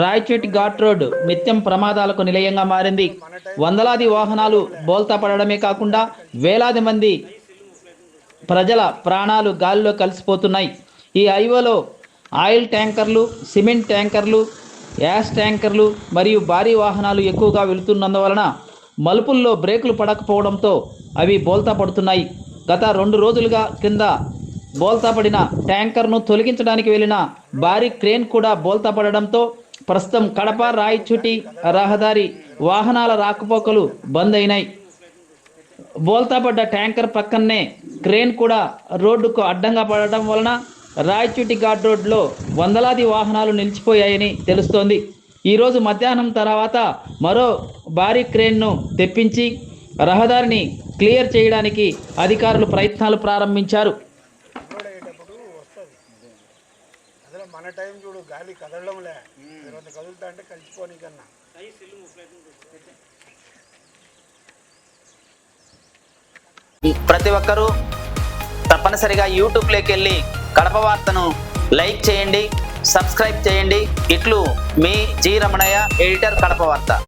Rayachoti ghat road నిత్యం ప్రమాదాలకు నిలయంగా మారింది. వందలాది వాహనాలు బోల్తా పడడమే కాకుండా వేలాది మంది ప్రజల ప్రాణాలు గాలిలో కలిసిపోతున్నాయి. ఈ హైవేలో ఆయిల్ ట్యాంకర్లు, సిమెంట్ ట్యాంకర్లు, గ్యాస్ ట్యాంకర్లు మరియు భారీ వాహనాలు ఎక్కువగా వెళుతున్నందువలన మలుపుల్లో బ్రేకులు పడకపోవడంతో అవి బోల్తా పడుతున్నాయి. గత 2 రోజులుగా కింద బోల్తా పడిన ట్యాంకర్ను తొలగించడానికి వెళ్ళిన భారీ క్రేన్ కూడా బోల్తా పడడంతో ప్రస్తుతం కడప రాయచోటి రహదారి వాహనాల రాకపోకలు బంద్ అయినాయి. బోల్తా పడ్డ ట్యాంకర్ పక్కనే క్రేన్ కూడా రోడ్డుకు అడ్డంగా పడడం వలన రాయచోటి ఘాట్ రోడ్లో వందలాది వాహనాలు నిలిచిపోయాయని తెలుస్తోంది. ఈరోజు మధ్యాహ్నం తర్వాత మరో భారీ క్రేన్ను తెప్పించి రహదారిని క్లియర్ చేయడానికి అధికారులు ప్రయత్నాలు ప్రారంభించారు. మన టైం చూడు గాలి కదలడంలే కదులుతా అంటే కలిసిపోని కన్నా ప్రతి ఒక్కరూ తప్పనిసరిగా యూట్యూబ్లోకి వెళ్ళి కడప వార్తను లైక్ చేయండి, సబ్స్క్రైబ్ చేయండి. ఇట్లు మీ జి రమణయ్య, ఎడిటర్, కడప వార్త.